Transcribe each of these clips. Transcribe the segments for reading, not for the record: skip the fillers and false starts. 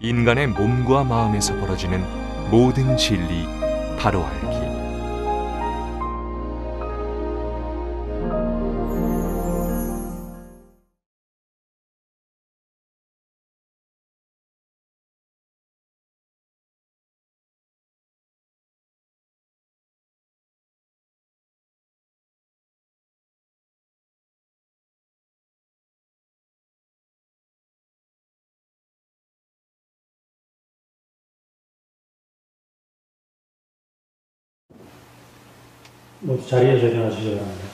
인간의 몸과 마음에서 벌어지는 모든 진리 바로 알기. 모두 자리에 일어나주시기 바랍니다.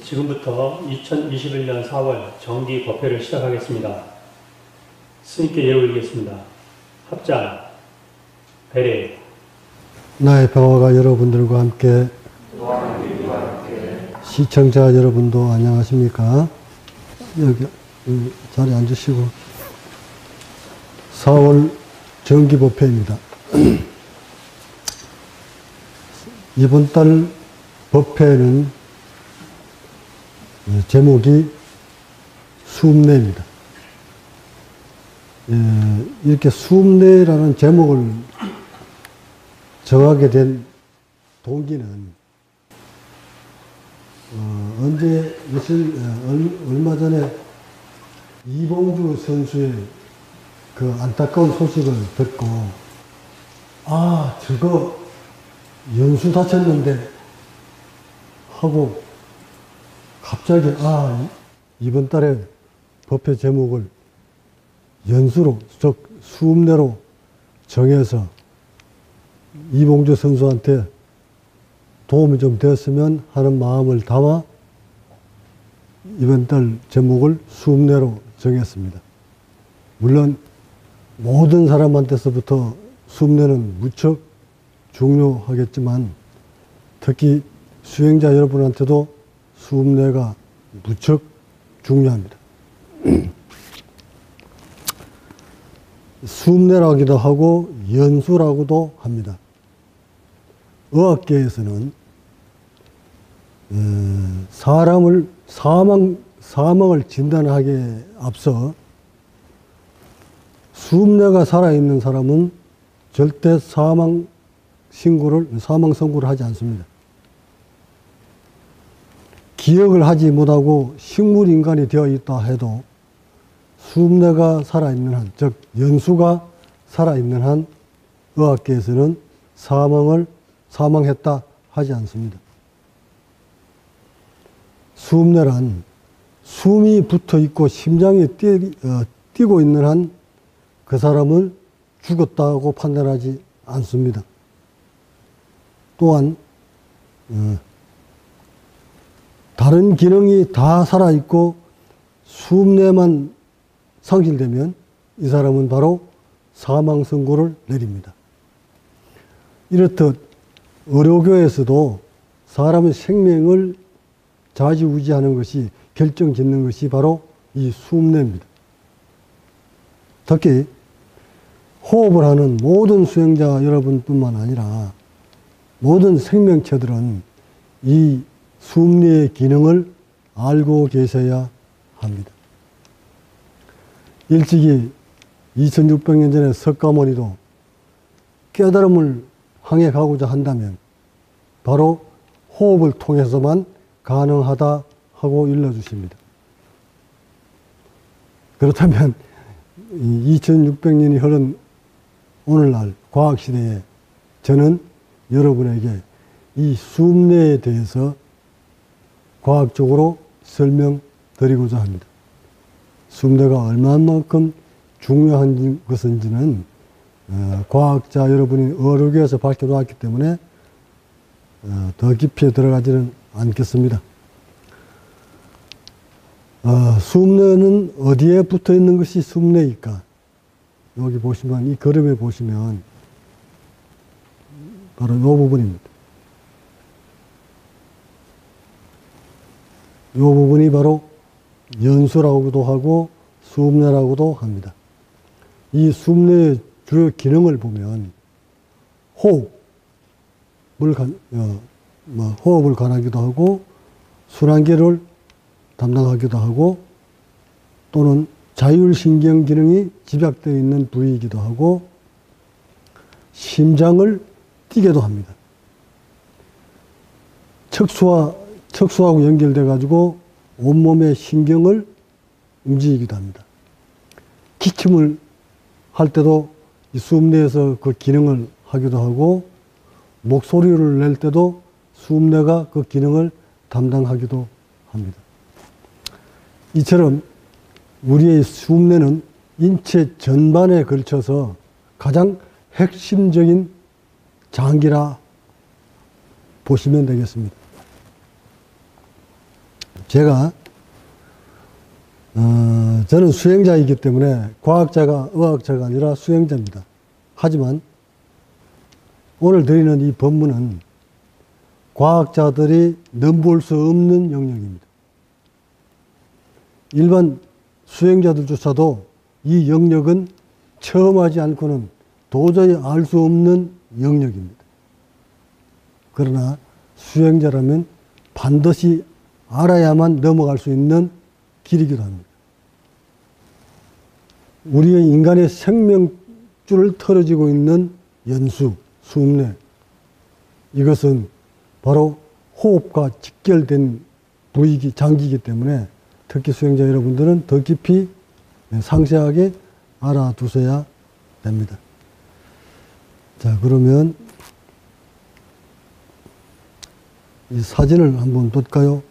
지금부터 2021년 4월 정기 법회를 시작하겠습니다. 스님께 예를 올리겠습니다. 합장, 배례. 나의 평화가 여러분들과 함께, 시청자 여러분도 안녕하십니까? 여기 자리에 앉으시고. 4월 정기법회입니다. 이번 달 법회는 제목이 수음례입니다. 이렇게 수음례라는 제목을 정하게 된 동기는 얼마 전에 이봉주 선수의 그 안타까운 소식을 듣고, 저거 연수 다쳤는데 하고 갑자기 이번 달에 법회 제목을 연수로, 즉 수음례로 정해서 이봉주 선수한테 도움이 좀 되었으면 하는 마음을 담아 이번 달 제목을 수음례로 정했습니다. 물론 모든 사람한테서부터 수음례는 무척 중요하겠지만 특히 수행자 여러분한테도 수음례가 무척 중요합니다. 수음례라기도 하고 연수라고도 합니다. 의학계에서는 사망을 진단하기에 앞서 수음례가 살아있는 사람은 절대 사망 선고를 하지 않습니다. 기억을 하지 못하고 식물인간이 되어 있다 해도 수음례가 살아있는 한, 즉 연수가 살아있는 한 의학계에서는 사망했다 하지 않습니다. 수음례란 숨이 붙어 있고 심장이 뛰고 있는 한 그 사람을 죽었다고 판단하지 않습니다. 또한 다른 기능이 다 살아있고 수음례만 상실되면 이 사람은 바로 사망 선고를 내립니다. 이렇듯 의료교에서도 사람의 생명을 좌지우지하는 것이, 결정짓는 것이 바로 이 수음례입니다. 특히 호흡을 하는 모든 수행자 여러분뿐만 아니라 모든 생명체들은 이 수음례의 기능을 알고 계셔야 합니다. 일찍이 2600년 전에 석가모니도 깨달음을 향해 가고자 한다면 바로 호흡을 통해서만 가능하다 하고 일러주십니다. 그렇다면 2600년이 흐른 오늘날 과학시대에 저는 여러분에게 이 수음례에 대해서 과학적으로 설명드리고자 합니다. 수음례가 얼마만큼 중요한 것인지는 과학자 여러분이 의료계에서 밝혀놓았기 때문에 더 깊이 들어가지는 않겠습니다. 수음례는 어디에 붙어 있는 것이 수음례일까? 여기 보시면, 이 그림에 보시면 바로 이 부분입니다. 이 부분이 바로 연수라고도 하고 수음례라고도 합니다. 이 수음례의 주요 기능을 보면 호흡을 뭐 호흡을 관하기도 하고 순환계를 담당하기도 하고 또는 자율신경 기능이 집약되어 있는 부위이기도 하고 심장을 뛰게도 합니다. 척수하고 연결돼 가지고 온몸의 신경을 움직이기도 합니다. 기침을 할 때도 이 수음내에서 그 기능을 하기도 하고 목소리를 낼 때도 수음내가 그 기능을 담당하기도 합니다. 이처럼 우리의 수음내는 인체 전반에 걸쳐서 가장 핵심적인 장기라 보시면 되겠습니다. 제가 저는 수행자이기 때문에 과학자가 의학자가 아니라 수행자입니다. 하지만 오늘 드리는 이 법문은 과학자들이 넘볼 수 없는 영역입니다. 일반 수행자들조차도 이 영역은 처음 하지 않고는 도저히 알 수 없는 영역입니다. 그러나 수행자라면 반드시 알아야만 넘어갈 수 있는 길이기도 합니다. 우리의 인간의 생명줄을 털어지고 있는 연수, 수음내, 이것은 바로 호흡과 직결된 부위기, 장기이기 때문에 특히 수행자 여러분들은 더 깊이 상세하게 알아두셔야 됩니다. 자, 그러면 이 사진을 한번 볼까요?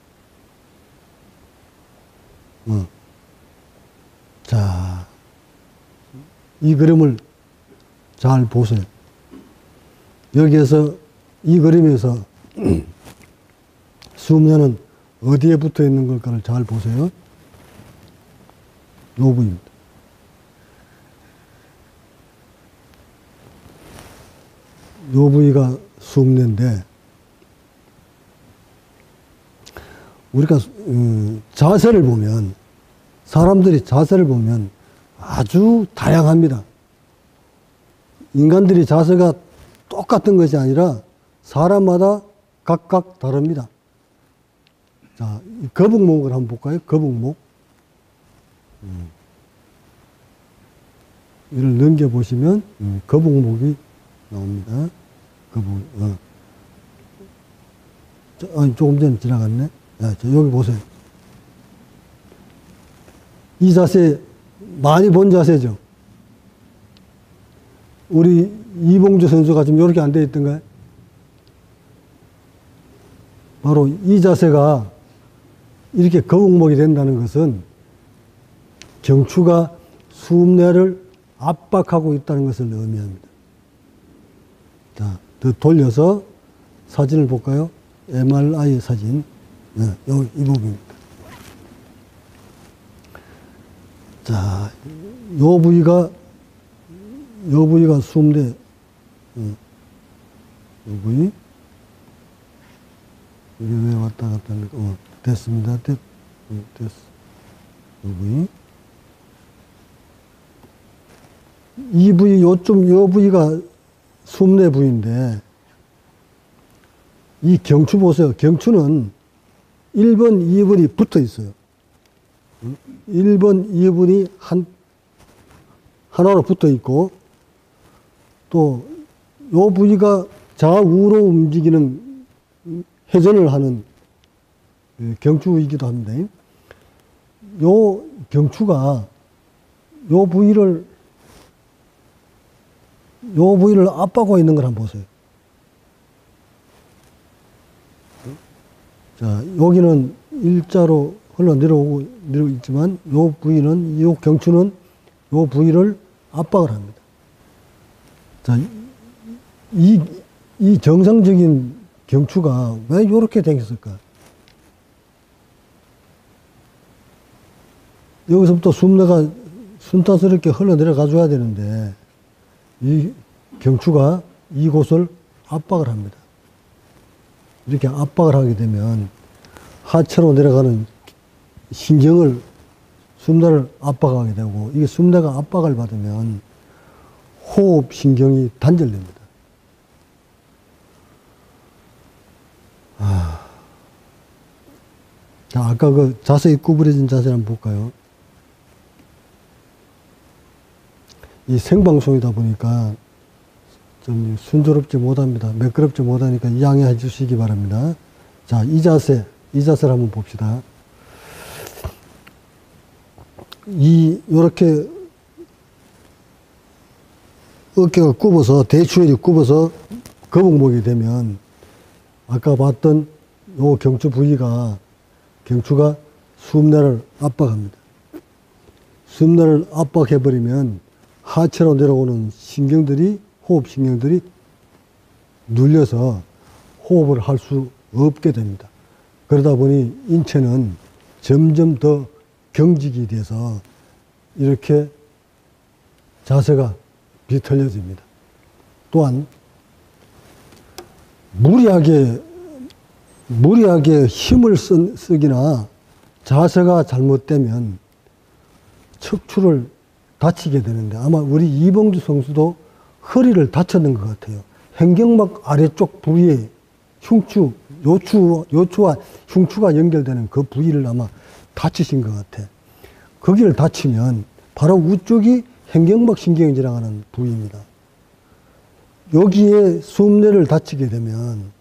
자, 이 그림을 잘 보세요. 여기에서 이 그림에서 수음내는 어디에 붙어 있는 걸까를 잘 보세요. 이 부위입니다. 이 부위가 수음내인데 우리가 자세를 보면 사람들이 자세를 보면 아주 다양합니다. 인간들이 자세가 똑같은 것이 아니라 사람마다 각각 다릅니다. 자, 거북목을 한번 볼까요? 거북목. 이를 넘겨보시면 거북목이 나옵니다. 거북, 조금 전에 지나갔네. 자, 여기 보세요. 이 자세 많이 본 자세죠. 우리 이봉주 선수가 지금 이렇게 안 되어 있던가요? 바로 이 자세가 이렇게 거북목이 된다는 것은 경추가 수음내를 압박하고 있다는 것을 의미합니다. 자, 더 돌려서 사진을 볼까요? MRI 사진. 네, 이 부분입니다. 자, 요 부위가 수음내, 요 부위. 이게 왜 왔다 갔다 하니까, 됐습니다. 됐어. 요 부위. 이 부위, 요 부위가 수음내 부위인데, 이 경추 보세요. 경추는 1번, 2번이 붙어 있어요. 1번, 2번이 하나로 붙어 있고, 또, 요 부위가 좌우로 움직이는 회전을 하는 경추이기도 합니다. 요 경추가 요 부위를 압박하고 있는 걸 한번 보세요. 자, 여기는 일자로 흘러내려오고 있지만 요 부위는, 요 경추는 요 부위를 압박을 합니다. 자, 이 정상적인 경추가 왜 이렇게 생겼을까? 여기서부터 수음내가 순탄스럽게 흘러내려가 줘야 되는데 이 경추가 이곳을 압박을 합니다. 이렇게 압박을 하게 되면 하체로 내려가는 신경을, 수음내를 압박하게 되고, 이게 수음내가 압박을 받으면 호흡 신경이 단절됩니다. 자, 아까 그 자세히 구부려진 자세를 한번 볼까요? 이 생방송이다 보니까 좀 순조롭지 못합니다. 매끄럽지 못하니까 양해해 주시기 바랍니다. 자, 이 자세를 한번 봅시다. 요렇게 어깨가 굽어서, 대추혈이 굽어서 거북목이 되면, 아까 봤던 요 경추가 수음내를 압박합니다. 수음내를 압박해버리면 하체로 내려오는 호흡신경들이 눌려서 호흡을 할 수 없게 됩니다. 그러다 보니 인체는 점점 더 경직이 돼서 이렇게 자세가 비틀려집니다. 또한 무리하게 힘을 쓰기나 자세가 잘못되면 척추를 다치게 되는데, 아마 우리 이봉주 선수도 허리를 다쳤는 것 같아요. 횡격막 아래쪽 부위에 요추와 흉추가 연결되는 그 부위를 아마 다치신 것 같아. 거기를 다치면 바로 우쪽이 횡격막 신경이 지나가는 부위입니다. 여기에 수음내를 다치게 되면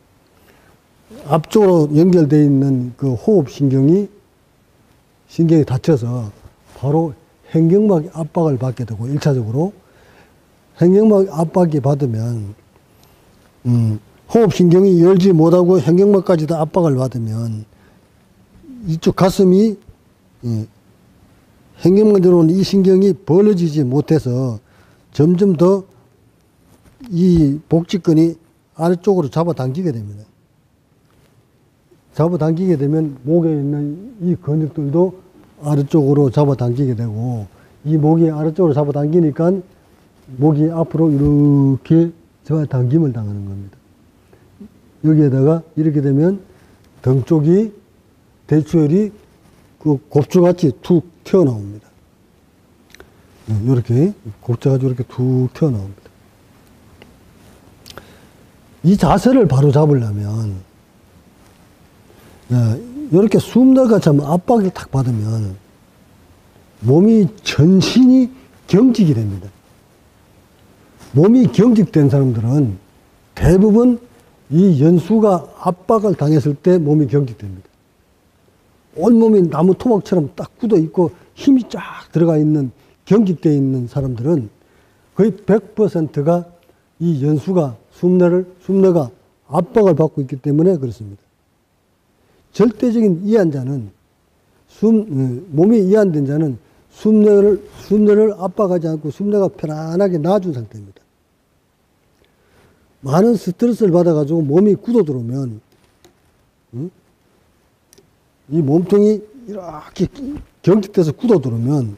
앞쪽으로 연결되어 있는 그 호흡신경이 다쳐서 바로 횡격막이 압박을 받게 되고, 1차적으로 횡격막 압박이 받으면 호흡신경이 열지 못하고 횡격막까지도 압박을 받으면 이쪽 가슴이 횡격막에 들어오는 이 신경이 벌어지지 못해서 점점 더 이 복직근이 아래쪽으로 잡아당기게 됩니다. 잡아당기게 되면 목에 있는 이 근육들도 아래쪽으로 잡아당기게 되고, 이 목이 아래쪽으로 잡아당기니까 목이 앞으로 이렇게 잡아당김을 당하는 겁니다. 여기에다가 이렇게 되면 등 쪽이 대추혈이 그 곱추같이 툭 튀어나옵니다. 이렇게 곱추가지고 이렇게 툭 튀어나옵니다. 이 자세를 바로 잡으려면 이렇게 수음내가 참 압박을 탁 받으면 몸이 전신이 경직이 됩니다. 몸이 경직된 사람들은 대부분 이 연수가 압박을 당했을 때 몸이 경직됩니다. 온몸이 나무 토막처럼 딱 굳어 있고 힘이 쫙 들어가 있는, 경직되어 있는 사람들은 거의 100%가 이 수음내가 압박을 받고 있기 때문에 그렇습니다. 절대적인 이완자는, 몸이 이완된 자는 수음내를 압박하지 않고 수음내가 편안하게 놔준 상태입니다. 많은 스트레스를 받아가지고 몸이 굳어 들어오면, 이 몸통이 이렇게 경직돼서 굳어 들어오면,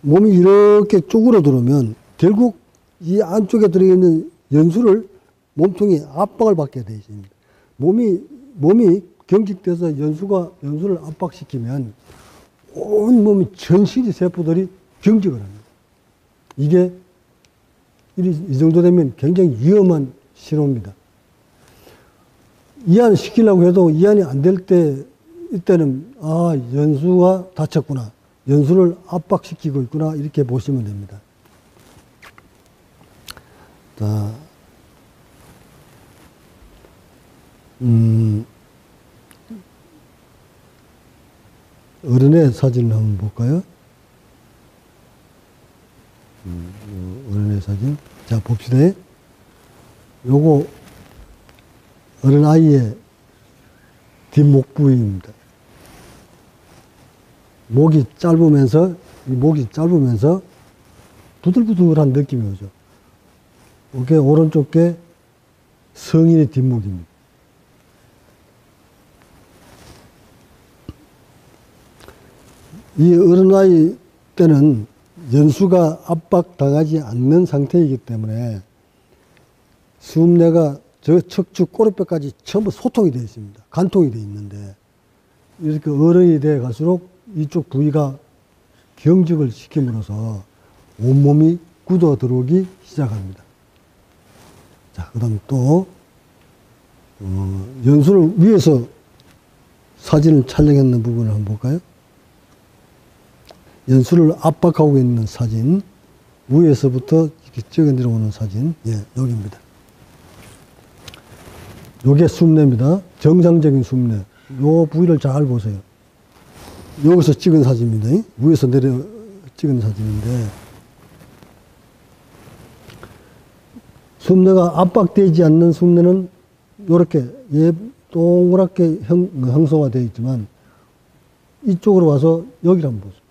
몸이 이렇게 쪼그러 들어오면 결국 이 안쪽에 들어있는 연수를 몸통이 압박을 받게 되어 있습니다. 몸이 경직돼서 연수를 압박시키면 온몸이 전신의 세포들이 경직을 합니다. 이게 이 정도 되면 굉장히 위험한 신호입니다. 이완을 시키려고 해도 이완이 안 될 때, 이때는 연수가 다쳤구나, 연수를 압박시키고 있구나, 이렇게 보시면 됩니다. 자, 어른의 사진을 한번 볼까요? 어른의 사진. 자, 봅시다. 요거 어른 아이의 뒷목 부위입니다. 목이 짧으면서 부들부들한 느낌이 오죠. 이게 오른쪽 게 성인의 뒷목입니다. 이 어른아이 때는 연수가 압박당하지 않는 상태이기 때문에 수음내가 저 척추 꼬리뼈까지 전부 소통이 되어 있습니다. 간통이 되어 있는데, 이렇게 어른이 되어 갈수록 이쪽 부위가 경직을 시킴으로써 온몸이 굳어 들어오기 시작합니다. 자, 그 다음 또, 연수를 위에서 사진을 촬영했는 부분을 한번 볼까요? 연수를 압박하고 있는 사진, 위에서부터 이렇게 찍어 내려오는 사진, 예, 여기입니다. 요게 숲내입니다. 정상적인 숲내. 요 부위를 잘 보세요. 여기서 찍은 사진입니다. 위에서 내려 찍은 사진인데, 숲내가 압박되지 않는 숲내는 요렇게 동그랗게 형성화되어 있지만, 이쪽으로 와서 여기를 한번 보세요.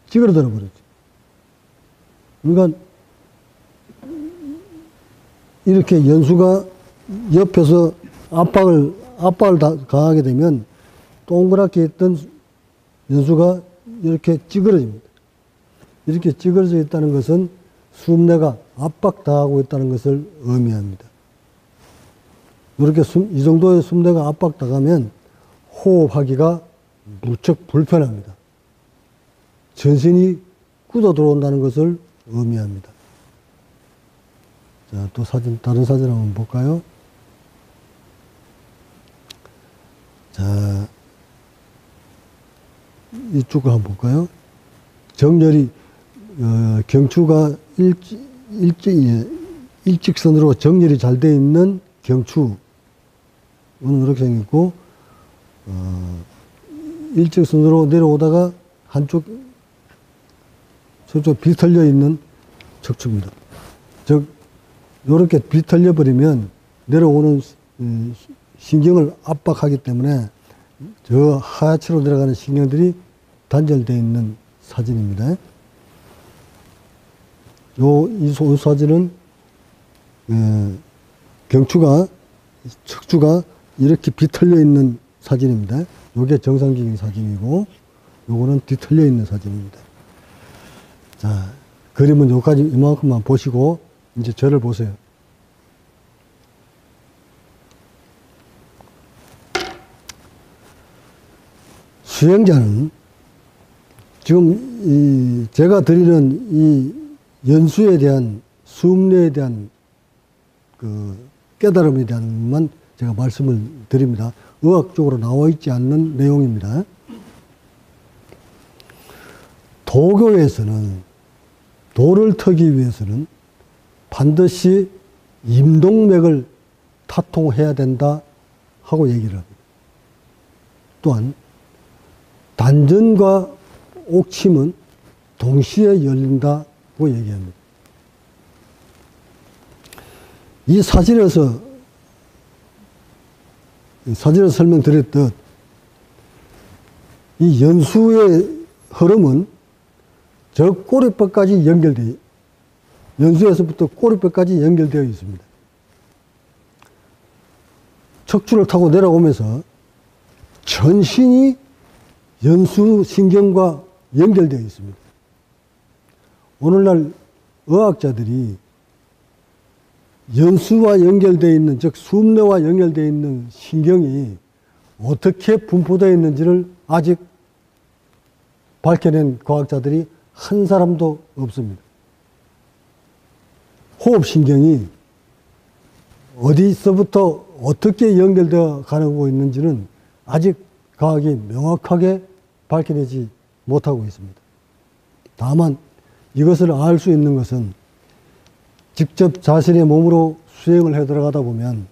찌그러들어 버렸죠. 그러니까 이렇게 연수가 옆에서 압박을 가하게 되면 동그랗게 있던 연수가 이렇게 찌그러집니다. 이렇게 찌그러져 있다는 것은 숲내가 압박당하고 있다는 것을 의미합니다. 이렇게 이 정도의 숲내가 압박당하면 호흡하기가 무척 불편합니다. 전신이 굳어 들어온다는 것을 의미합니다. 자, 또 다른 사진 한번 볼까요? 자, 이쪽을 한번 볼까요? 정렬이, 경추가 일직선으로 정렬이 잘 되어 있는 경추. 오늘 이렇게 생겼고, 일직선으로 내려오다가 저쪽 비틀려 있는 척추입니다. 즉, 이렇게 비틀려 버리면 내려오는 신경을 압박하기 때문에 저 하체로 내려가는 신경들이 단절되어 있는 사진입니다. 이 사진은 척추가 이렇게 비틀려 있는 사진입니다. 이게 정상적인 사진이고, 요거는 뒤틀려 있는 사진입니다. 자, 그림은 여기까지 이만큼만 보시고 이제 저를 보세요. 수행자는 지금 제가 드리는 이 연수에 대한, 숲내에 대한 그 깨달음에 대한만 제가 말씀을 드립니다. 의학적으로 나와 있지 않는 내용입니다. 도교에서는, 도를 터기 위해서는 반드시 임동맥을 타통해야 된다 하고 얘기를 합니다. 또한 단전과 옥침은 동시에 열린다고 얘기합니다. 이 사진에서 설명드렸듯 이 연수의 흐름은 저 꼬리뼈까지 연수에서부터 꼬리뼈까지 연결되어 있습니다. 척추를 타고 내려오면서 전신이 연수 신경과 연결되어 있습니다. 오늘날 의학자들이 연수와 연결되어 있는, 즉 숲내와 연결되어 있는 신경이 어떻게 분포되어 있는지를 아직 밝혀낸 과학자들이 한 사람도 없습니다. 호흡신경이 어디서부터 어떻게 연결되어 가고 있는지는 아직 과학이 명확하게 밝혀내지 못하고 있습니다. 다만 이것을 알 수 있는 것은 직접 자신의 몸으로 수행을 해 들어가다 보면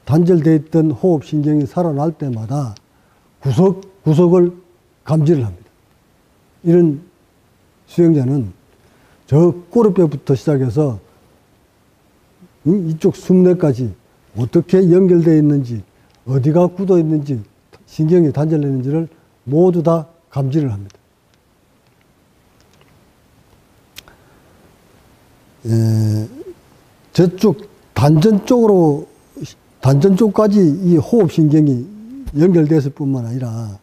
단절되어 있던 호흡신경이 살아날 때마다 구석구석을 감지를 합니다. 이런 수행자는 저 꼬리뼈부터 시작해서 이쪽 숲내까지 어떻게 연결되어 있는지, 어디가 굳어 있는지, 신경이 단절되는지를 모두 다 감지를 합니다. 저쪽 단전 쪽까지 이 호흡신경이 연결됐을 뿐만 아니라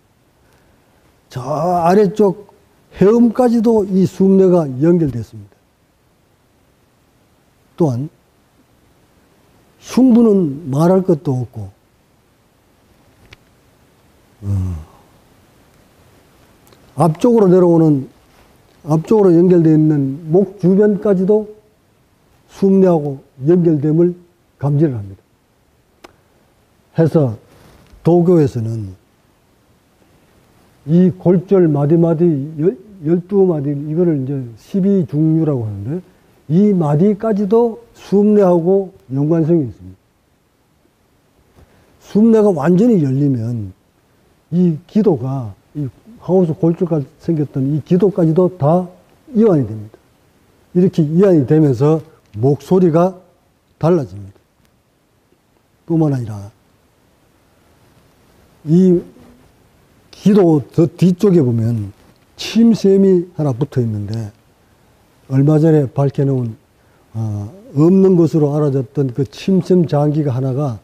저 아래쪽 해음까지도 이 숲내가 연결됐습니다. 또한 흉부는 말할 것도 없고, 앞쪽으로 연결되어 있는 목 주변까지도 숲내하고 연결됨을 감지를 합니다. 해서 도교에서는 이 골절 마디마디 12마디, 이거를 이제 12중류라고 하는데, 이 마디까지도 숭례하고 연관성이 있습니다. 숭례가 완전히 열리면 이 기도가, 이 하우스 골절까지 생겼던 이 기도까지도 다 이완이 됩니다. 이렇게 이완이 되면서 목소리가 달라집니다. 뿐만 아니라 이 기도 저 뒤쪽에 보면 침샘이 하나 붙어 있는데, 얼마 전에 밝혀놓은 없는 것으로 알아졌던 그 침샘 장기가 하나가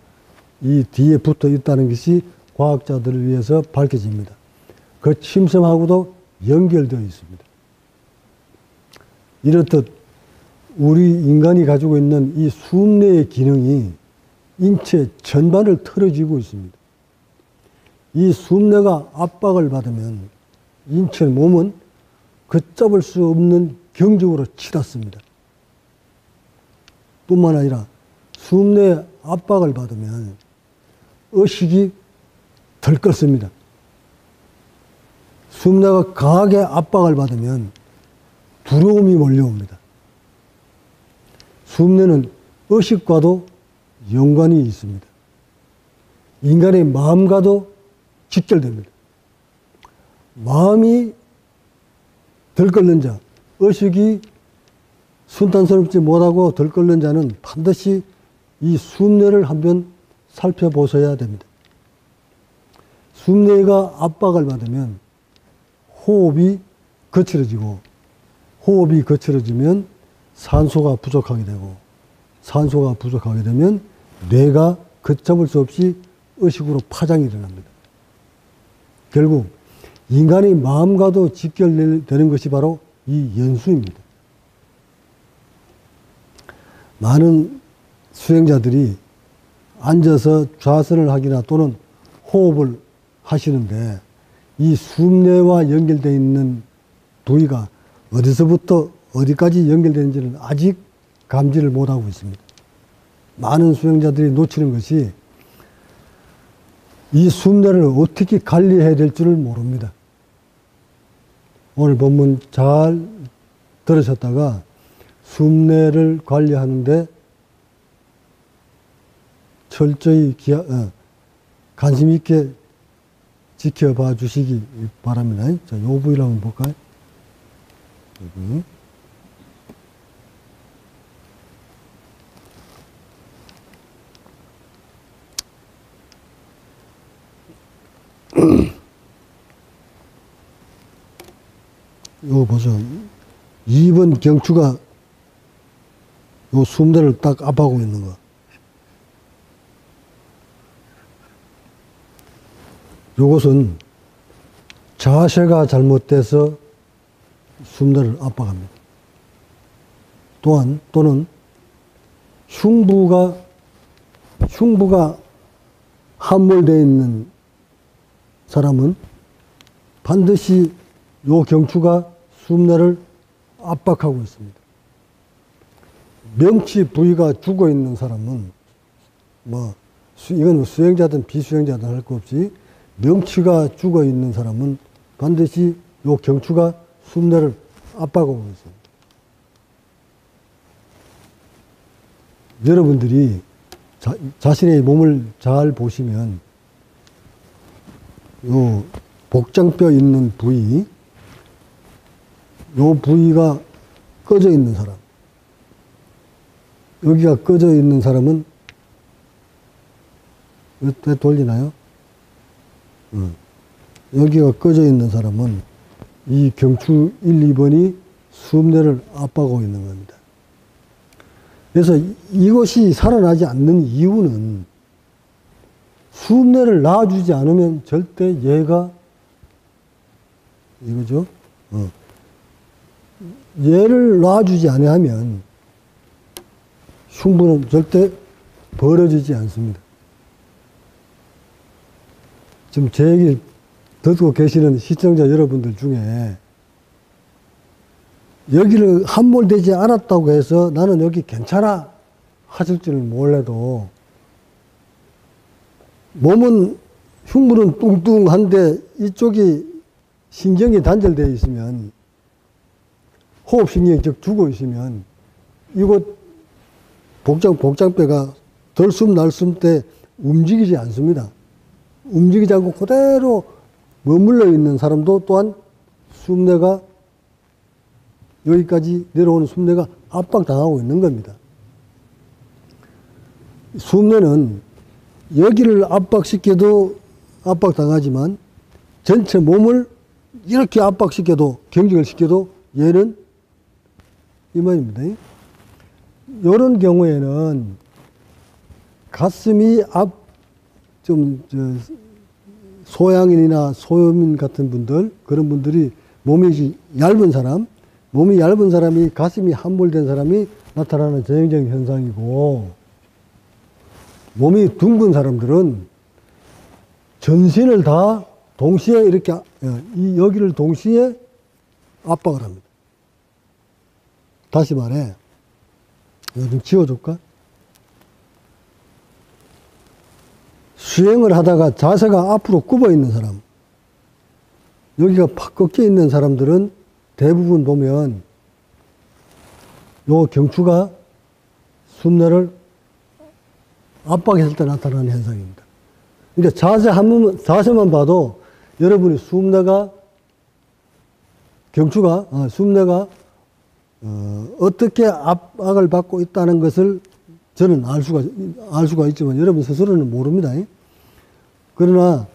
이 뒤에 붙어 있다는 것이 과학자들을 위해서 밝혀집니다. 그 침샘하고도 연결되어 있습니다. 이렇듯 우리 인간이 가지고 있는 이 숭례의 기능이 인체 전반을 틀어지고 있습니다. 이 숭례가 압박을 받으면 인체 몸은 걷잡을 수 없는 경직으로 치닫습니다. 뿐만 아니라 숭례의 압박을 받으면 의식이 덜껐습니다. 숭례가 강하게 압박을 받으면 두려움이 몰려옵니다. 숭례는 의식과도 연관이 있습니다. 인간의 마음과도 직결됩니다. 마음이 덜끓는 자, 의식이 순탄스럽지 못하고 덜끓는 자는 반드시 이 숭례를 한번 살펴보셔야 됩니다. 숭례가 압박을 받으면 호흡이 거칠어지고, 호흡이 거칠어지면 산소가 부족하게 되고, 산소가 부족하게 되면 뇌가 걷잡을 수 없이 의식으로 파장이 일어납니다. 결국 인간의 마음과도 직결되는 것이 바로 이 연수입니다. 많은 수행자들이 앉아서 좌선을 하기나 또는 호흡을 하시는데, 이 숭례와 연결되어 있는 부위가 어디서부터 어디까지 연결되는지는 아직 감지를 못하고 있습니다. 많은 수행자들이 놓치는 것이 이 숭례를 어떻게 관리해야 될 줄을 모릅니다. 오늘 본문 잘 들으셨다가 숭례를 관리하는데 철저히 관심 있게 지켜봐 주시기 바랍니다. 자, 요 부위를 한번 볼까요? 여기. 이거 보죠. 2번 경추가 요 숭례를 딱 압하고 있는 거. 요것은 자세가 잘못돼서 숭례를 압박합니다. 또는 흉부가 함몰되어 있는 사람은 반드시 요 경추가 숭례를 압박하고 있습니다. 명치 부위가 죽어 있는 사람은 이건 수행자든 비수행자든 할 것 없이 명치가 죽어 있는 사람은 반드시 요 경추가 숭례를 압박하고 있습니다. 여러분들이 자신의 몸을 잘 보시면 요 복장뼈 있는 부위, 요 부위가 꺼져 있는 사람, 여기가 꺼져 있는 사람은 왜 돌리나요? 여기가 꺼져 있는 사람은 이 경추 1, 2번이 숭례를 압박하고 있는 겁니다. 그래서 이것이 살아나지 않는 이유는 숭례를 놔주지 않으면 절대 얘가 이거죠. 얘를 놔주지 아니하면 흉부는 절대 벌어지지 않습니다. 지금 제 얘기 듣고 계시는 시청자 여러분들 중에 여기를 함몰되지 않았다고 해서 나는 여기 괜찮아 하실 줄 몰라도 몸은 흉부는 뚱뚱한데 이쪽이 신경이 단절되어 있으면, 호흡신경이 즉 죽어 있으면 이곳 복장뼈가 덜숨 날숨 때 움직이지 않습니다. 움직이지 않고 그대로 머물러 있는 사람도 또한 숨내가, 여기까지 내려오는 숨내가 압박당하고 있는 겁니다. 숨내는 여기를 압박시켜도 압박당하지만 전체 몸을 이렇게 압박시켜도, 경직을 시켜도 얘는 이만입니다. 이런 경우에는 가슴이 소양인이나 소염인 같은 분들, 그런 분들이 몸이 얇은 사람이 가슴이 함몰된 사람이 나타나는 전형적인 현상이고, 몸이 둥근 사람들은 전신을 다 동시에 이렇게, 여기를 동시에 압박을 합니다. 다시 말해, 이거 좀 지워줄까? 수행을 하다가 자세가 앞으로 굽어 있는 사람, 여기가 팍 꺾여 있는 사람들은 대부분 보면 요 경추가 숨내를 압박했을 때 나타나는 현상입니다. 그러니까 자세만 봐도 여러분이 숨내가 어떻게 압박을 받고 있다는 것을 저는 알 수가 있지만 여러분 스스로는 모릅니다. 그러나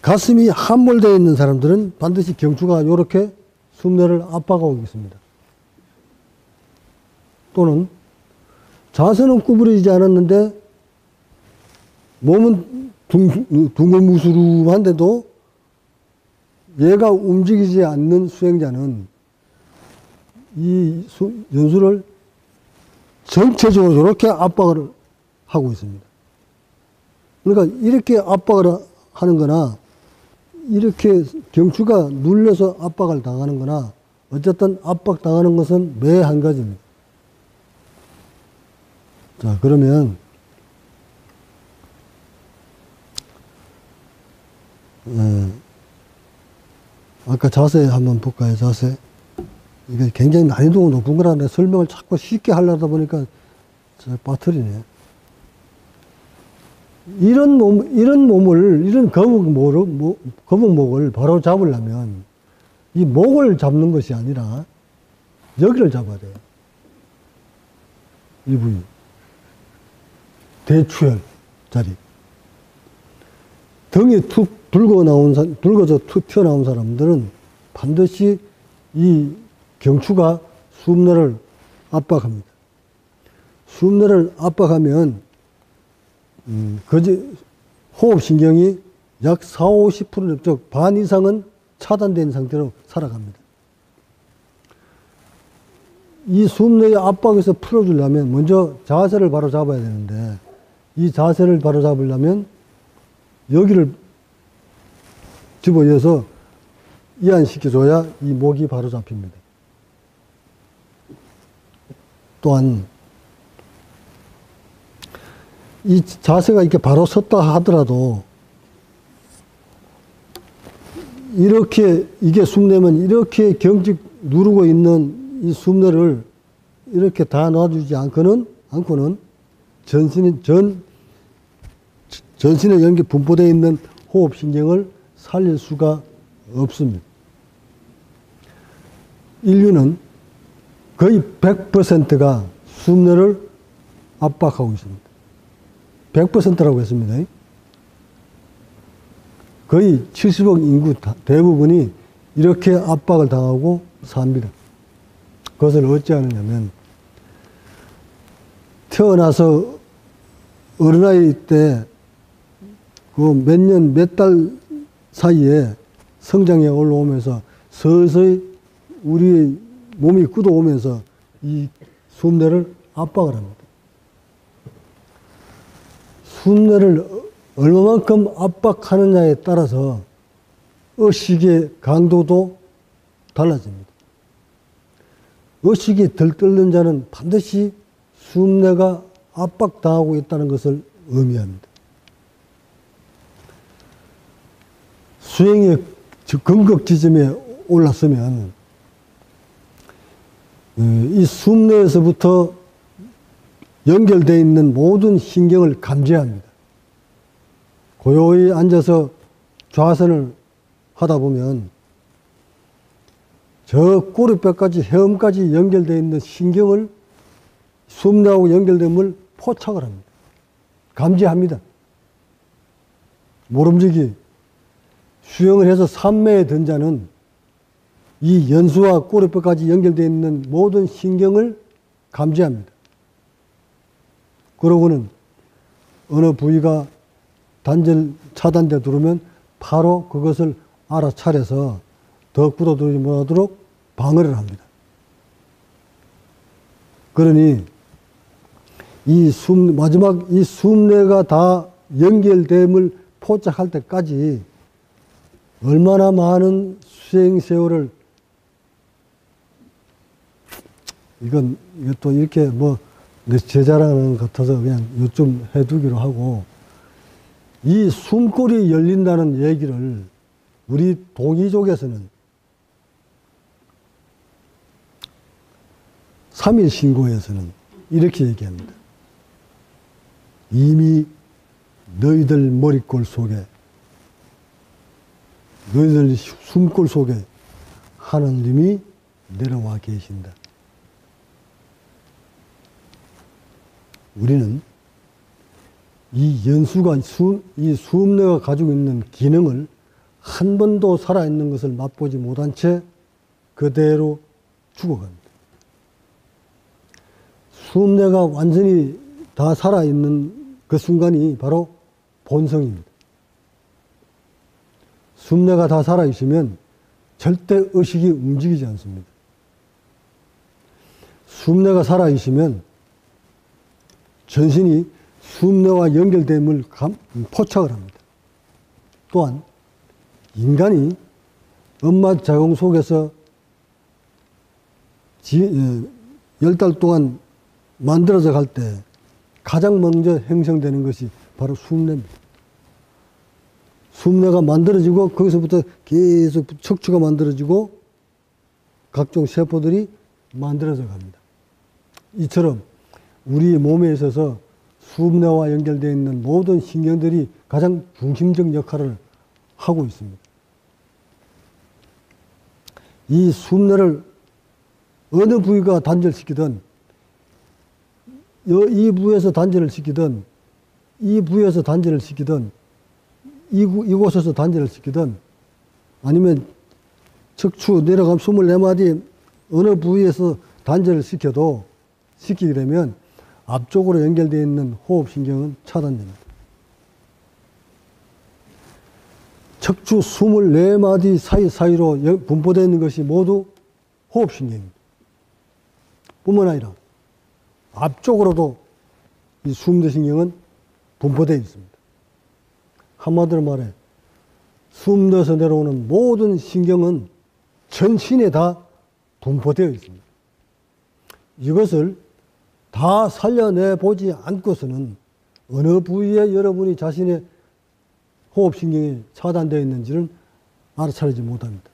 가슴이 함몰되어 있는 사람들은 반드시 경추가 이렇게 숨내를 압박하고 있습니다. 또는 자세는 구부러지지 않았는데 몸은 둥글무스름한데도 얘가 움직이지 않는 수행자는 이 연수를 전체적으로 이렇게 압박을 하고 있습니다. 그러니까 이렇게 압박을 하는 거나 이렇게 경추가 눌려서 압박을 당하는 거나 어쨌든 압박당하는 것은 매 한 가지입니다. 자, 그러면 아까 자세 한번 볼까요? 자세. 이게 굉장히 난이도가 높은 거라는데 설명을 자꾸 쉽게 하려다 보니까 빠뜨리네. 이런 거북목을 바로 잡으려면 이 목을 잡는 것이 아니라 여기를 잡아야 돼요. 이 부위. 대추혈 자리. 등이 툭 붉어져 툭 튀어나온 사람들은 반드시 이 경추가 숨내를 압박합니다. 숨내를 압박하면 호흡신경이 약 40~50%, 즉 반 이상은 차단된 상태로 살아갑니다. 이 숨내의 압박에서 풀어주려면 먼저 자세를 바로 잡아야 되는데, 이 자세를 바로 잡으려면 여기를 집어넣어서 이완시켜줘야 이 목이 바로 잡힙니다. 또한 이 자세가 이렇게 바로 섰다 하더라도 이렇게 이게 숨내면 이렇게 경직 누르고 있는 이 숨내를 이렇게 다 놔주지 않고는 전신에 연기 분포되어 있는 호흡신경을 살릴 수가 없습니다. 인류는 거의 100%가 숨내를 압박하고 있습니다. 100%라고 했습니다. 거의 70억 인구 대부분이 이렇게 압박을 당하고 삽니다. 그것을 어찌하느냐면 태어나서 어린아이 때 그 몇 년, 몇 달 사이에 성장에 올라오면서 서서히 우리 몸이 굳어오면서 이 숨내를 압박을 합니다. 숨내를 얼마만큼 압박하느냐에 따라서 의식의 강도도 달라집니다. 의식이 덜 끓는 자는 반드시 숨내가 압박당하고 있다는 것을 의미합니다. 수행의 근극 지점에 올랐으면 이 숨 내에서부터 연결되어 있는 모든 신경을 감지합니다. 고요히 앉아서 좌선을 하다 보면 저 꼬리뼈까지 헤엄까지 연결되어 있는 신경을 숨내하고 연결됨을 포착을 합니다. 감지합니다. 모름지기 수영을 해서 산매에 든 자는 이 연수와 꼬리뼈까지 연결되어 있는 모든 신경을 감지합니다. 그러고는 어느 부위가 차단돼 들어오면 바로 그것을 알아차려서 더 굳어들지 못하도록 방어를 합니다. 그러니 마지막 이 숨내가 다 연결됨을 포착할 때까지 얼마나 많은 수행 세월을 이것도 이렇게 내 제자라는 것 같아서 그냥 요점 해두기로 하고, 이 숨골이 열린다는 얘기를 우리 동이족에서는 3일 신고에서는 이렇게 얘기합니다. 이미 너희들 머리골 속에, 너희들 숨골 속에 하느님이 내려와 계신다. 우리는 이 연수가, 이 수음내가 가지고 있는 기능을 한 번도 살아있는 것을 맛보지 못한 채 그대로 죽어갑니다. 수음내가 완전히 다 살아있는 그 순간이 바로 본성입니다. 수음내가 다 살아있으면 절대 의식이 움직이지 않습니다. 수음내가 살아있으면 전신이 수음내와 연결됨을 포착을 합니다. 또한 인간이 엄마 자궁 속에서 10달 동안 만들어져 갈 때 가장 먼저 형성되는 것이 바로 수음내입니다. 수음내가 만들어지고 거기서부터 계속 척추가 만들어지고 각종 세포들이 만들어져 갑니다. 이처럼 우리 몸에 있어서 수음내와 연결되어 있는 모든 신경들이 가장 중심적 역할을 하고 있습니다. 이 수음내를 어느 부위가 단절시키든, 이 부위에서 단절을 시키든, 이 부위에서 단절을 시키든, 이곳에서 단절을 시키든, 아니면 척추 내려가면 24마디 어느 부위에서 단절을 시키게 되면 앞쪽으로 연결되어 있는 호흡신경은 차단됩니다. 척추 24마디 사이로 분포되어 있는 것이 모두 호흡신경입니다. 뿐만 아니라 앞쪽으로도 이 숨대신경은 분포되어 있습니다. 한마디로 말해 숨 넣어서 내려오는 모든 신경은 전신에 다 분포되어 있습니다. 이것을 다 살려내 보지 않고서는 어느 부위에 여러분이 자신의 호흡신경이 차단되어 있는지를 알아차리지 못합니다.